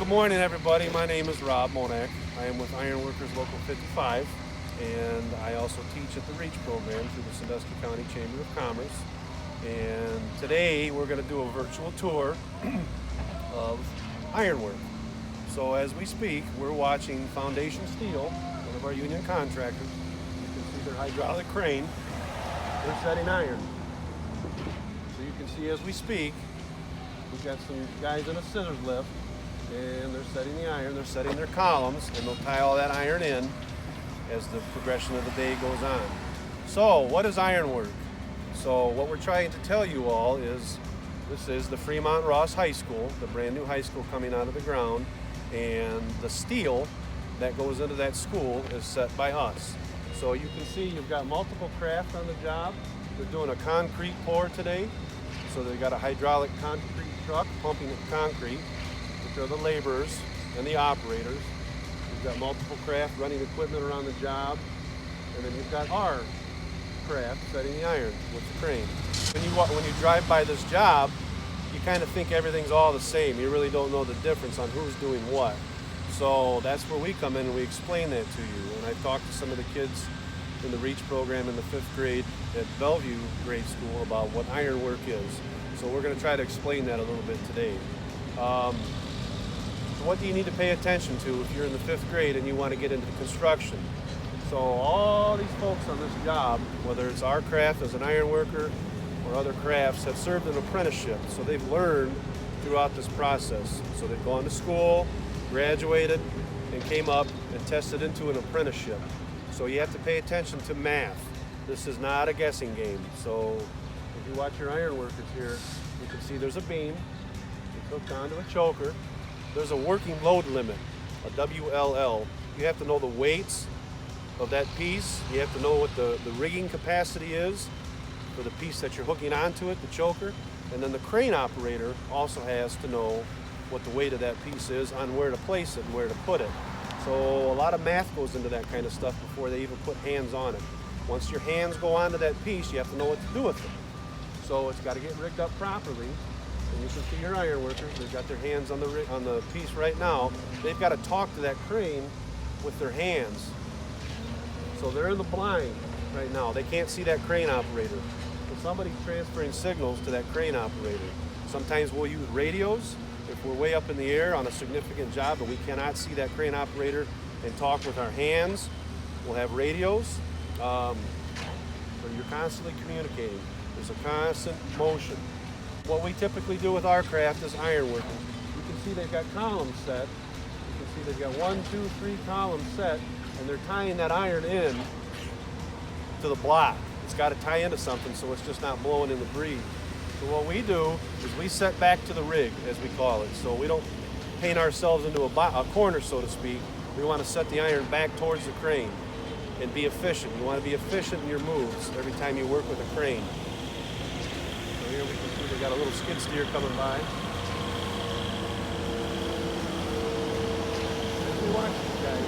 Good morning, everybody. My name is Rob Monak. I am with Ironworkers Local 55, and I also teach at the REACH program through the Sandusky County Chamber of Commerce. And today we're going to do a virtual tour of ironwork. So as we speak, we're watching Foundation Steel, one of our union contractors. You can see their hydraulic crane. They're setting iron. So you can see as we speak, we've got some guys in a scissors lift, and they're setting the iron. They're setting their columns, and they'll tie all that iron in as the progression of the day goes on. So what is ironwork? So what we're trying to tell you all is this is the Fremont Ross High School, the brand new high school coming out of the ground, and the steel that goes into that school is set by us. So you can see you've got multiple craft on the job. They're doing a concrete pour today. So they've got a hydraulic concrete truck pumping the concrete, which are the laborers and the operators. You've got multiple craft running equipment around the job, and then you've got our craft setting the iron with the crane. When you drive by this job, you kind of think everything's all the same. You really don't know the difference on who's doing what. So that's where we come in and we explain that to you. And I've talked to some of the kids in the REACH program in the 5th grade at Bellevue Grade School about what ironwork is. So we're going to try to explain that a little bit today. So what do you need to pay attention to if you're in the 5th grade and you want to get into construction? So all these folks on this job, whether it's our craft as an iron worker or other crafts, have served an apprenticeship. So they've learned throughout this process. So they've gone to school, graduated, and came up and tested into an apprenticeship. So you have to pay attention to math. This is not a guessing game. So if you watch your iron workers here, you can see there's a beam. It's hooked onto a choker. There's a working load limit, a WLL. You have to know the weights of that piece. You have to know what the rigging capacity is for the piece that you're hooking onto it, the choker. And then the crane operator also has to know what the weight of that piece is on where to place it and where to put it. So a lot of math goes into that kind of stuff before they even put hands on it. Once your hands go onto that piece, you have to know what to do with it. So it's got to get rigged up properly. And you can see your iron workers, they've got their hands on the piece right now. They've got to talk to that crane with their hands. So they're in the blind right now. They can't see that crane operator. So somebody's transferring signals to that crane operator. Sometimes we'll use radios if we're way up in the air on a significant job and we cannot see that crane operator and talk with our hands. We'll have radios. So you're constantly communicating. There's a constant motion. What we typically do with our craft is ironwork. You can see they've got columns set. You can see they've got 1, 2, 3 columns set, and they're tying that iron in to the block. It's got to tie into something so it's just not blowing in the breeze. So what we do is we set back to the rig, as we call it. So we don't paint ourselves into a corner, so to speak. We want to set the iron back towards the crane and be efficient. You want to be efficient in your moves every time you work with a crane. So here we can see we got a little skid steer coming by. As we watch these guys,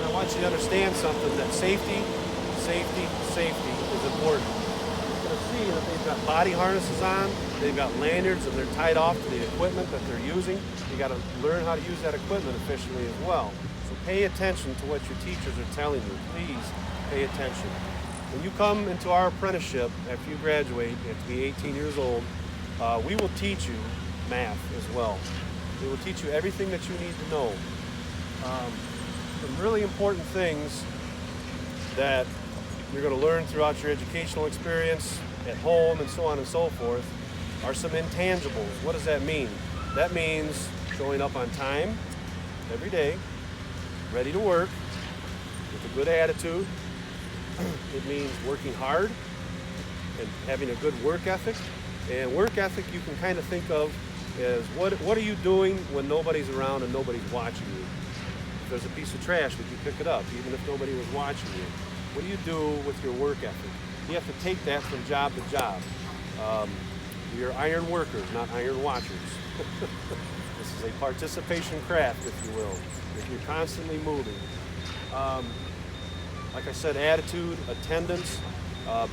I want you to understand something, that safety is important. You're going to see that they've got body harnesses on, they've got lanyards, and they're tied off to the equipment that they're using. You got to learn how to use that equipment efficiently as well. So pay attention to what your teachers are telling you. Please pay attention. When you come into our apprenticeship, after you graduate, you have to be 18 years old, we will teach you math as well. We will teach you everything that you need to know. Some really important things that you're going to learn throughout your educational experience, at home, and so on and so forth, are some intangibles. What does that mean? That means showing up on time every day, ready to work, with a good attitude. It means working hard and having a good work ethic. And work ethic you can kind of think of as what are you doing when nobody's around and nobody's watching you? If there's a piece of trash, would you pick it up even if nobody was watching you? What do you do with your work ethic? You have to take that from job to job. You're iron workers, not iron watchers. This is a participation craft, if you will. You're constantly moving. Like I said, attitude, attendance,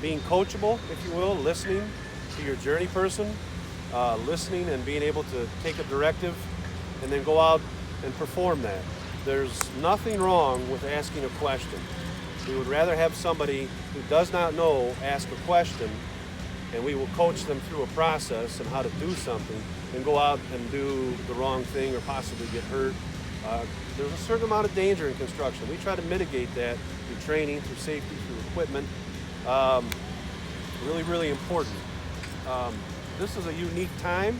being coachable, if you will, listening to your journey person, listening and being able to take a directive and then go out and perform that. There's nothing wrong with asking a question. We would rather have somebody who does not know ask a question, and we will coach them through a process and how to do something, and go out and do the wrong thing or possibly get hurt. There's a certain amount of danger in construction. We try to mitigate that through training, through safety, through equipment. Really, really important. This is a unique time.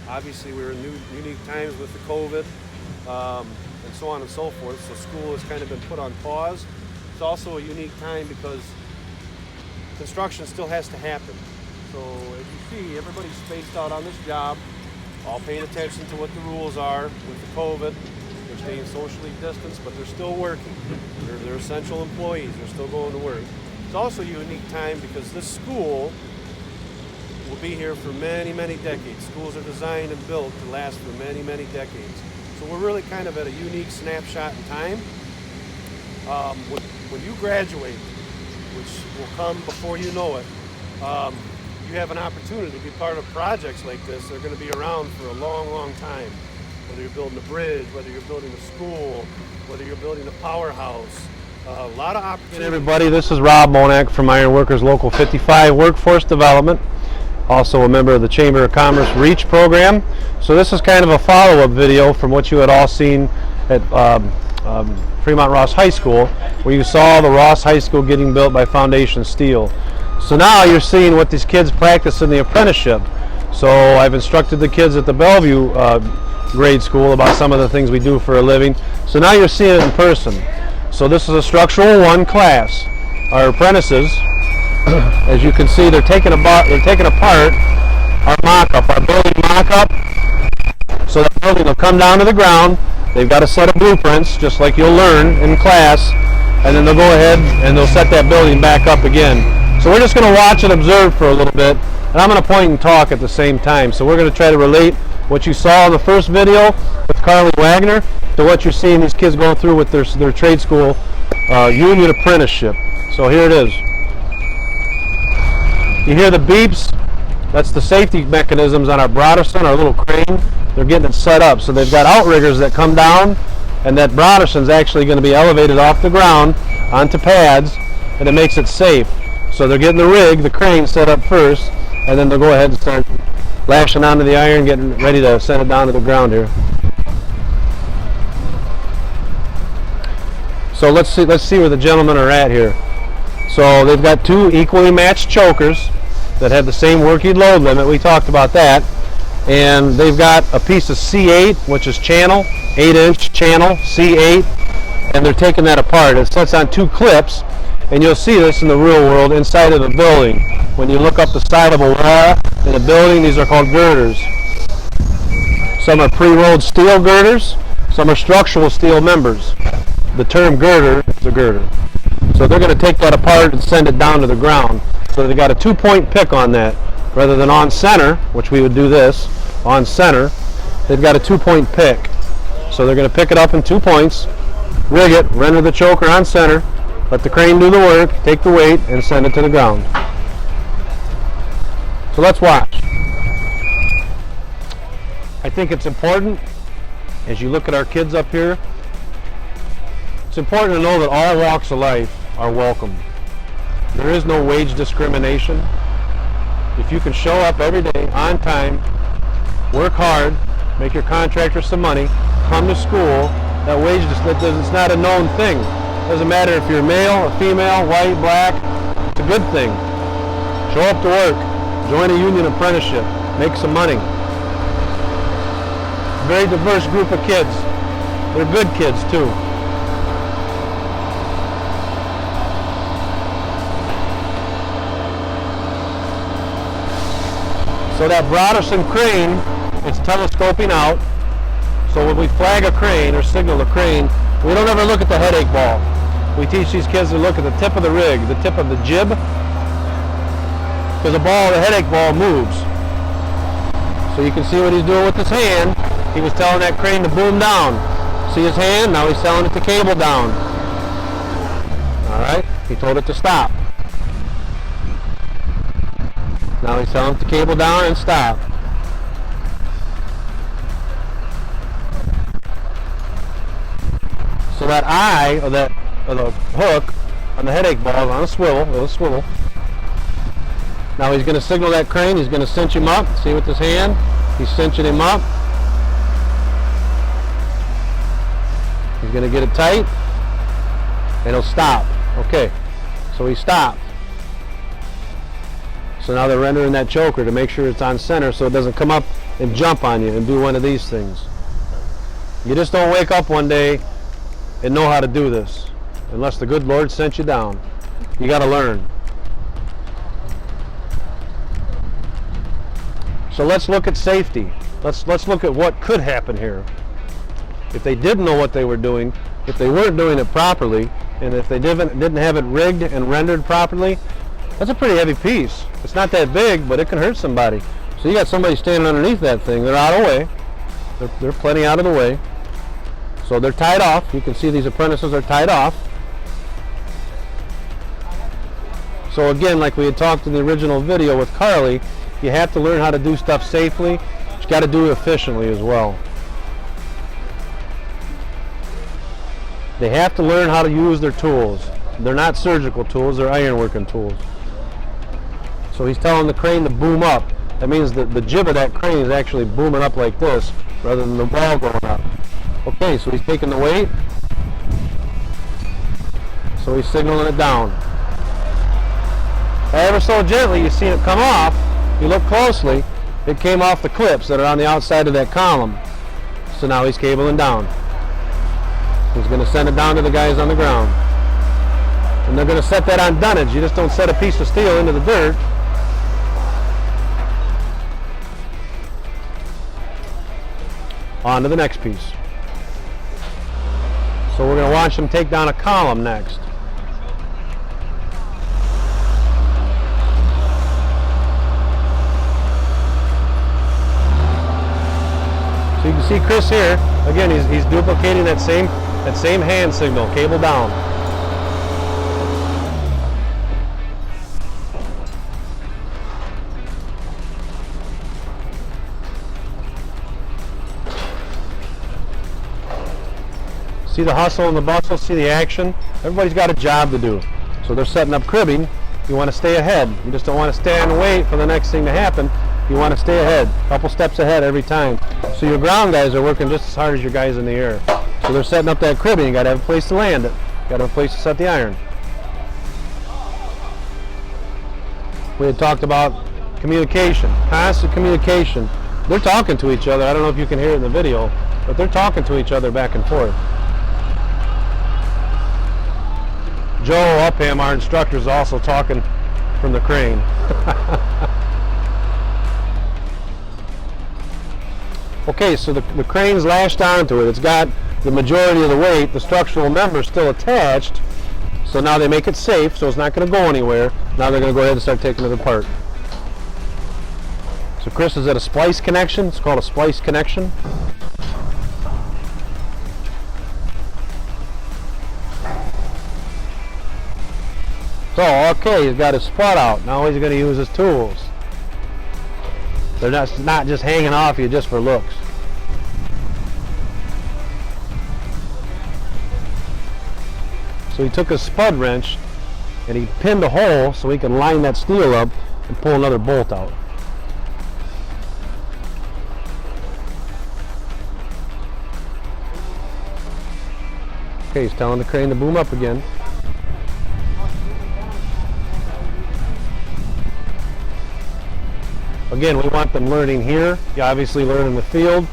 Obviously, we're in unique times with the COVID and so on and so forth, so school has kind of been put on pause. It's also a unique time because construction still has to happen. So as you see, everybody's spaced out on this job, all paying attention to what the rules are with the COVID. They're staying socially distanced, but they're still working. They're essential employees. They're still going to work. It's also a unique time because this school will be here for many, many decades. Schools are designed and built to last for many, many decades. So we're really kind of at a unique snapshot in time. When you graduate, which will come before you know it, you have an opportunity to be part of projects like this. They're going to be around for a long, long time. Whether you're building a bridge, whether you're building a school, whether you're building a powerhouse, a lot of opportunities. Hey everybody, this is Rob Monak from Ironworkers Local 55 Workforce Development, also a member of the Chamber of Commerce REACH program. So this is kind of a follow-up video from what you had all seen at Fremont Ross High School, where you saw the Ross High School getting built by Foundation Steel. So now you're seeing what these kids practice in the apprenticeship. So I've instructed the kids at the Bellevue grade school about some of the things we do for a living. So now you're seeing it in person. So this is a Structural 1 class. Our apprentices, as you can see, they're taking apart our mock-up, our building mock-up. So the building will come down to the ground. They've got a set of blueprints, just like you'll learn in class, and then they'll go ahead and they'll set that building back up again. So we're just going to watch and observe for a little bit, and I'm going to point and talk at the same time. So we're going to try to relate what you saw in the first video with Carly Wagner to what you're seeing these kids going through with their trade school union apprenticeship. So here it is. You hear the beeps? That's the safety mechanisms on our Broderson, our little crane. They're getting it set up. So they've got outriggers that come down, and that Broderson's actually going to be elevated off the ground onto pads, and it makes it safe. So they're getting the rig, the crane, set up first, and then they'll go ahead and start lashing onto the iron, getting ready to send it down to the ground here. So let's see where the gentlemen are at here. So they've got two equally matched chokers that have the same working load limit. We talked about that. And they've got a piece of C8, which is channel, 8-inch channel, C8, and they're taking that apart. It sets on two clips, and you'll see this in the real world inside of the building. When you look up the side of a wall in a building, these are called girders. Some are pre-rolled steel girders, some are structural steel members. The term girder is a girder. So they're going to take that apart and send it down to the ground. So they've got a 2-point pick on that. Rather than on center, which we would do this, on center, they've got a 2-point pick. So they're going to pick it up in 2 points, rig it, render the choker on center, let the crane do the work, take the weight, and send it to the ground. So let's watch. I think it's important, as you look at our kids up here, it's important to know that all walks of life are welcome. There is no wage discrimination. If you can show up every day on time, work hard, make your contractor some money, come to school, that wage, it's not a known thing. It doesn't matter if you're male or female, white, black, it's a good thing. Show up to work, join a union apprenticeship, make some money. Very diverse group of kids. They're good kids too. So that Broderson crane, it's telescoping out. So when we flag a crane or signal a crane, we don't ever look at the headache ball. We teach these kids to look at the tip of the rig, the tip of the jib, because the headache ball moves. So you can see what he's doing with his hand. He was telling that crane to boom down. See his hand? Now he's telling it to cable down. All right, he told it to stop. Now he's telling it to cable down and stop. that eye of the hook on the headache ball on a swivel. It'll swivel. Now he's going to signal that crane. He's going to cinch him up. See with his hand? He's cinching him up. He's going to get it tight, and he'll stop. Okay, so he stopped. So now they're rendering that choker to make sure it's on center so it doesn't come up and jump on you and do one of these things. You just don't wake up one day and know how to do this unless the good Lord sent you down. You got to learn. So let's look at safety. Let's look at what could happen here. If they didn't know what they were doing, if they weren't doing it properly, and if they didn't have it rigged and rendered properly, that's a pretty heavy piece. It's not that big, but it can hurt somebody. So you got somebody standing underneath that thing. They're out of the way. They're plenty out of the way. So they're tied off. You can see these apprentices are tied off. So again, like we had talked in the original video with Carly, you have to learn how to do stuff safely. But you got to do it efficiently as well. They have to learn how to use their tools. They're not surgical tools, they're ironworking tools. So he's telling the crane to boom up. That means that the jib of that crane is actually booming up like this rather than the ball going up. Okay, so he's taking the weight. So he's signaling it down. Ever so gently, you see it come off. You look closely, it came off the clips that are on the outside of that column. So now he's cabling down. He's going to send it down to the guys on the ground. And they're going to set that on dunnage. You just don't set a piece of steel into the dirt. On to the next piece. So we're going to watch them take down a column next. So you can see Chris here. Again, he's duplicating that same hand signal, cable down. See the hustle and the bustle, see the action? Everybody's got a job to do. So they're setting up cribbing. You want to stay ahead. You just don't want to stand and wait for the next thing to happen. You want to stay ahead, a couple steps ahead every time. So your ground guys are working just as hard as your guys in the air. So they're setting up that cribbing. You got to have a place to land it. You got to have a place to set the iron. We had talked about communication, constant communication. They're talking to each other. I don't know if you can hear it in the video, but they're talking to each other back and forth. Joe Upham, our instructor, is also talking from the crane. Okay, so the crane's lashed onto it. It's got the majority of the weight, the structural member still attached. So now they make it safe, so it's not going to go anywhere. Now they're going to go ahead and start taking it apart. So Chris is at a splice connection. It's called a splice connection. So, okay, he's got his spot out. Now he's going to use his tools. They're not just hanging off you just for looks. So he took a spud wrench and he pinned a hole so he can line that steel up and pull another bolt out. Okay, he's telling the crane to boom up again. Again, we want them learning here. You obviously learn in the field,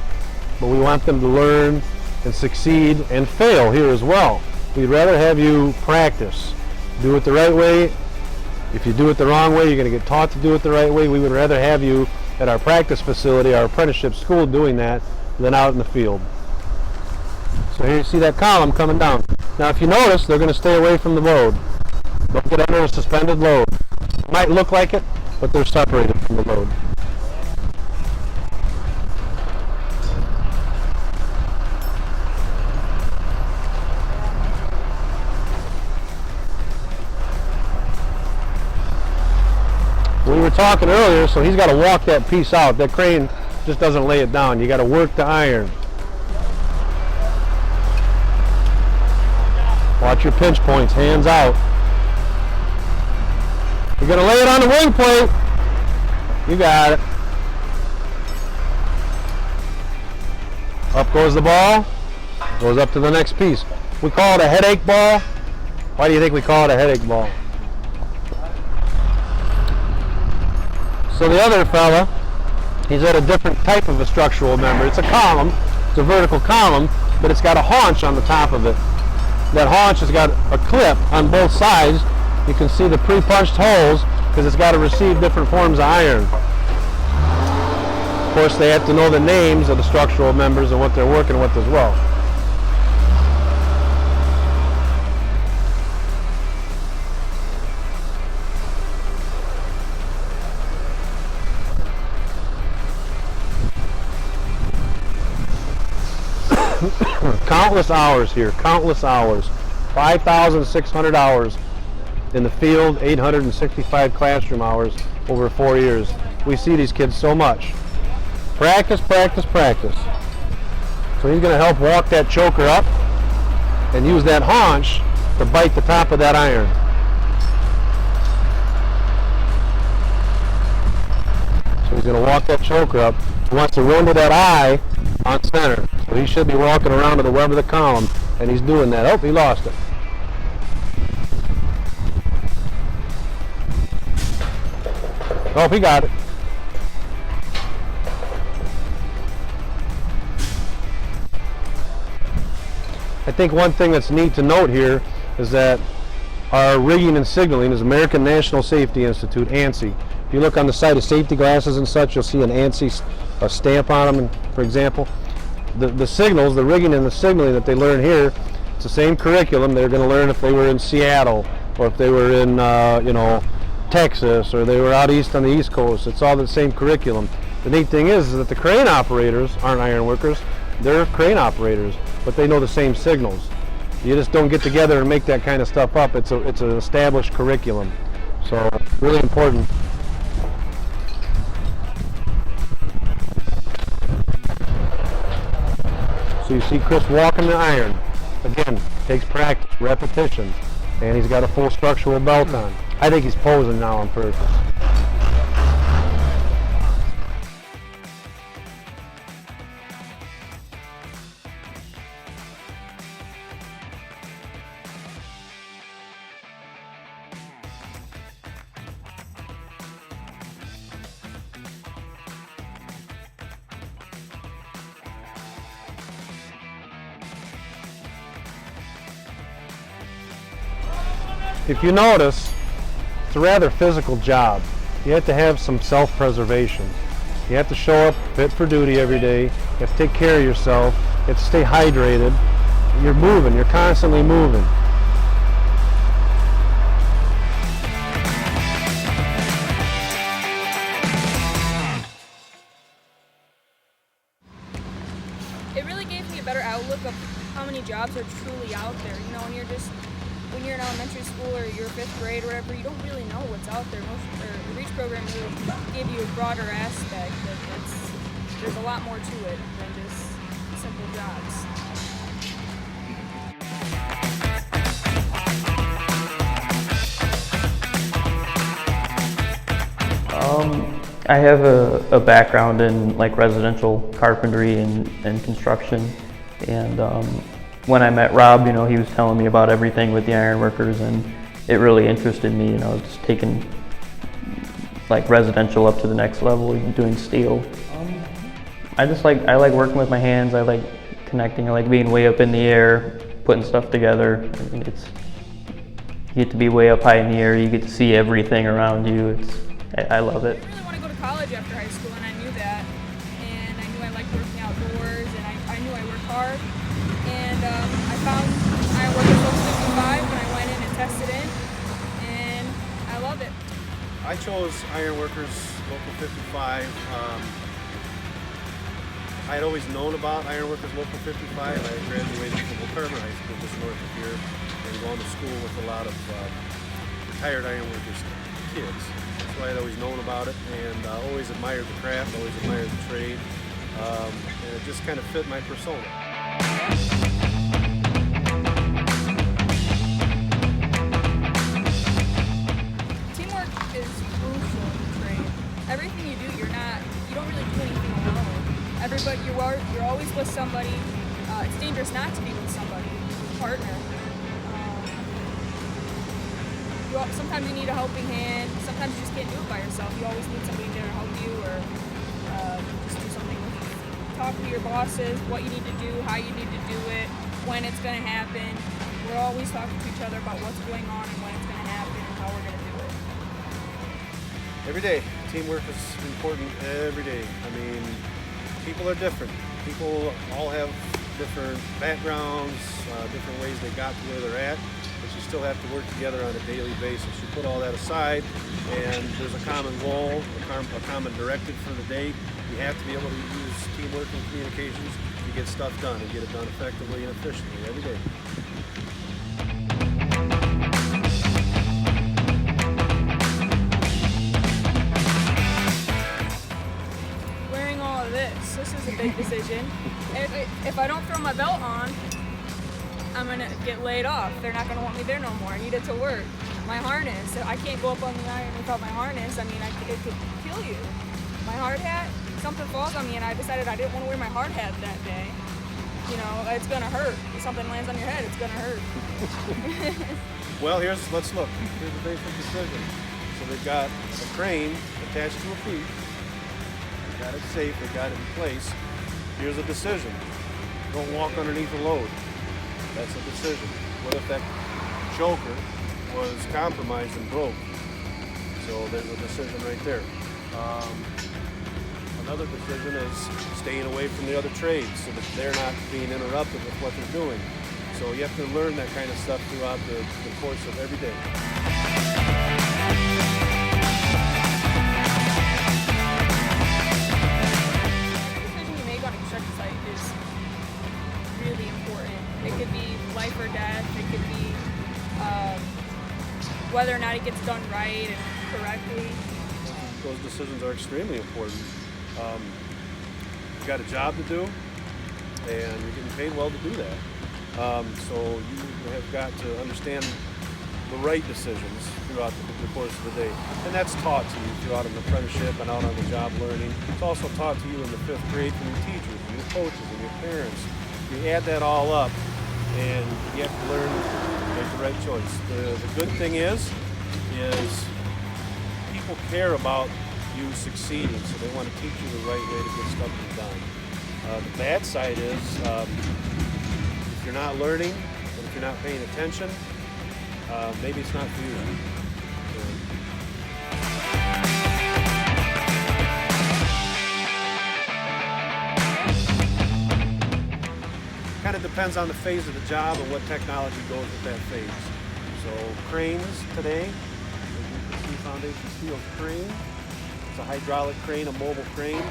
but we want them to learn and succeed and fail here as well. We'd rather have you practice. Do it the right way. If you do it the wrong way, you're going to get taught to do it the right way. We would rather have you at our practice facility, our apprenticeship school, doing that than out in the field. So here you see that column coming down. Now if you notice, they're going to stay away from the load. Don't get under a suspended load. It might look like it, but they're separated from the load. We were talking earlier, so he's got to walk that piece out. That crane just doesn't lay it down. You got to work the iron. Watch your pinch points, hands out. You're gonna lay it on the wing plate. You got it. Up goes the ball, goes up to the next piece. We call it a headache ball. Why do you think we call it a headache ball? So the other fella, he's at a different type of a structural member. It's a column, it's a vertical column, but it's got a haunch on the top of it. That haunch has got a clip on both sides. You can see the pre-punched holes because it's got to receive different forms of iron. Of course, they have to know the names of the structural members and what they're working with as well. Countless hours here, countless hours. 5,600 hours in the field, 865 classroom hours over 4 years. We see these kids so much. Practice, practice, practice. So he's going to help walk that choker up and use that haunch to bite the top of that iron. So he's going to walk that choker up. He wants to run to that eye on center. So he should be walking around to the web of the column, and he's doing that. Oh, he lost it. Oh, he got it. I think one thing that's neat to note here is that our rigging and signaling is American National Safety Institute, ANSI. If you look on the side of safety glasses and such, you'll see an ANSI stamp on them, for example. The signals, the rigging and the signaling that they learn here, it's the same curriculum they're going to learn if they were in Seattle or if they were in, Texas, or they were out east on the East Coast. It's all the same curriculum. The neat thing is that the crane operators aren't iron workers. They're crane operators, but they know the same signals. You just don't get together and make that kind of stuff up. It's an established curriculum. So really important. So you see Chris walking the iron. Again, takes practice, repetition, and he's got a full structural belt on. I think he's posing now on purpose. If you notice, it's a rather physical job. You have to have some self-preservation. You have to show up fit for duty every day. You have to take care of yourself. You have to stay hydrated. You're moving. You're constantly moving. It really gave me a better outlook of how many jobs are truly out there. You know, when you're in elementary school or you're 5th grade or whatever, you don't really know what's out there. The REACH program will give you a broader aspect. There's a lot more to it than just simple jobs. I have a background in like residential carpentry and construction, and when I met Rob, you know, he was telling me about everything with the Ironworkers, and it really interested me, you know, just taking like residential up to the next level, even doing steel. I like working with my hands. I like connecting. I like being way up in the air, putting stuff together. I mean, you get to be way up high in the air. You get to see everything around you. I love it. I really want to go to college after high school, and I knew that. And I knew I liked working outdoors, and I knew I worked hard. And I found Ironworkers Local 55 when I went in and tested in, and I love it. I chose Ironworkers Local 55. I had always known about Ironworkers Local 55. I graduated from Carver High School just north of here and gone to school with a lot of retired Ironworkers kids. So I had always known about it and always admired the craft, always admired the trade. And it just kind of fit my persona. everybody, you're always with somebody. It's dangerous not to be with somebody, a partner. Sometimes you need a helping hand. Sometimes you just can't do it by yourself. You always need somebody there to help you, or just do something with you. Talk to your bosses, what you need to do, how you need to do it, when it's going to happen. We're always talking to each other about what's going on and when it's going to happen and how we're going to do it. Every day, teamwork is important every day. I mean, people are different. People all have different backgrounds, different ways they got to where they're at. But you still have to work together on a daily basis. You put all that aside, and there's a common goal, a common directive for the day. You have to be able to use teamwork and communications to get stuff done and get it done effectively and efficiently every day. Wearing all of this is a big decision. If I don't throw my belt on, I'm gonna get laid off. They're not gonna want me there no more. I need it to work. My harness, I can't go up on the iron without my harness. I mean, it could kill you. My hard hat, something falls on me and I decided I didn't want to wear my hard hat that day. You know, it's gonna hurt. If something lands on your head, it's gonna hurt. Well, let's look. Here's the basic decision. So they've got a crane attached to a boot. They got it safe, they got it in place. Here's a decision. Don't walk underneath a load. That's a decision. What if that choker was compromised and broke? So there's a decision right there. Another decision is staying away from the other trades so that they're not being interrupted with what they're doing. So you have to learn that kind of stuff throughout the course of every day. Really important. It could be life or death. It could be whether or not it gets done right and correctly. Those decisions are extremely important. You've got a job to do, and you're getting paid well to do that. So you have got to understand the right decisions throughout the course of the day. And that's taught to you throughout an apprenticeship and out on the job learning. It's also taught to you in the 5th grade from your teachers, and your coaches, and your parents. You add that all up, and you have to learn to make the right choice. The good thing is people care about you succeeding, so they want to teach you the right way to get stuff done. The bad side is if you're not learning, and if you're not paying attention, maybe it's not for you. Kind of depends on the phase of the job and what technology goes with that phase. So cranes today, you can see foundation steel crane. It's a hydraulic crane, a mobile crane.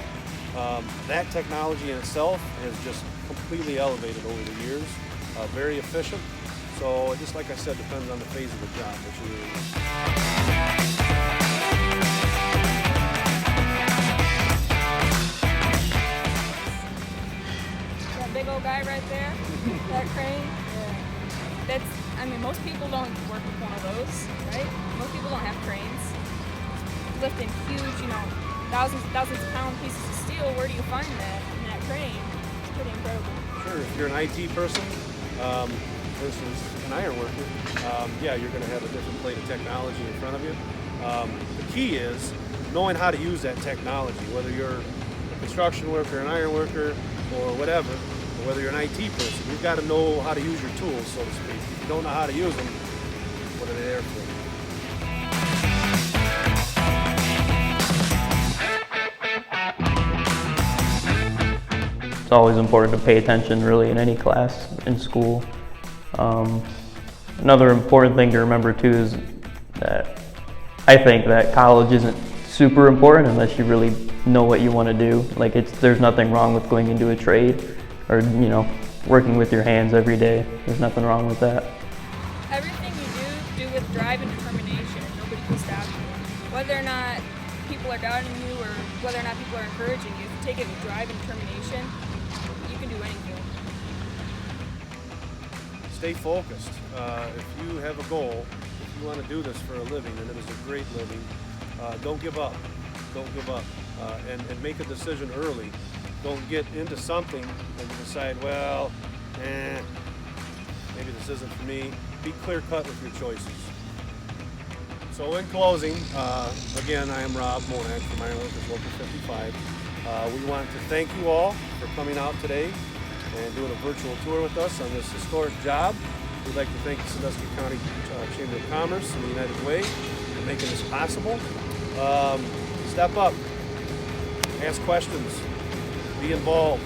That technology in itself has just completely elevated over the years. Very efficient. So just like I said, depends on the phase of the job that you're in. Big old guy right there, that crane. I mean, most people don't work with one of those, right? Most people don't have cranes. Lifting huge, thousands of pound pieces of steel. Where do you find that in that crane? It's pretty incredible. Sure, if you're an IT person versus an iron worker, yeah, you're going to have a different plate of technology in front of you. The key is knowing how to use that technology, whether you're a construction worker, an iron worker, or whatever. Whether you're an IT person, you've got to know how to use your tools, so to speak. If you don't know how to use them, what are they there for? It's always important to pay attention, really, in any class in school. Another important thing to remember, too, is that I think that college isn't super important unless you really know what you want to do. Like, there's nothing wrong with going into a trade, or working with your hands every day. There's nothing wrong with that. Everything you do with drive and determination. Nobody can stop you. Whether or not people are doubting you or whether or not people are encouraging you, if you take it with drive and determination, you can do anything. Stay focused. If you have a goal, if you want to do this for a living, and it is a great living, don't give up. Don't give up. And make a decision early Don't get into something and decide, well, maybe this isn't for me. Be clear-cut with your choices. So in closing, again, I am Rob Monak from Ironworkers Local 55. We want to thank you all for coming out today and doing a virtual tour with us on this historic job. We'd like to thank the Sandusky County Chamber of Commerce and the United Way for making this possible. Step up, ask questions, be involved.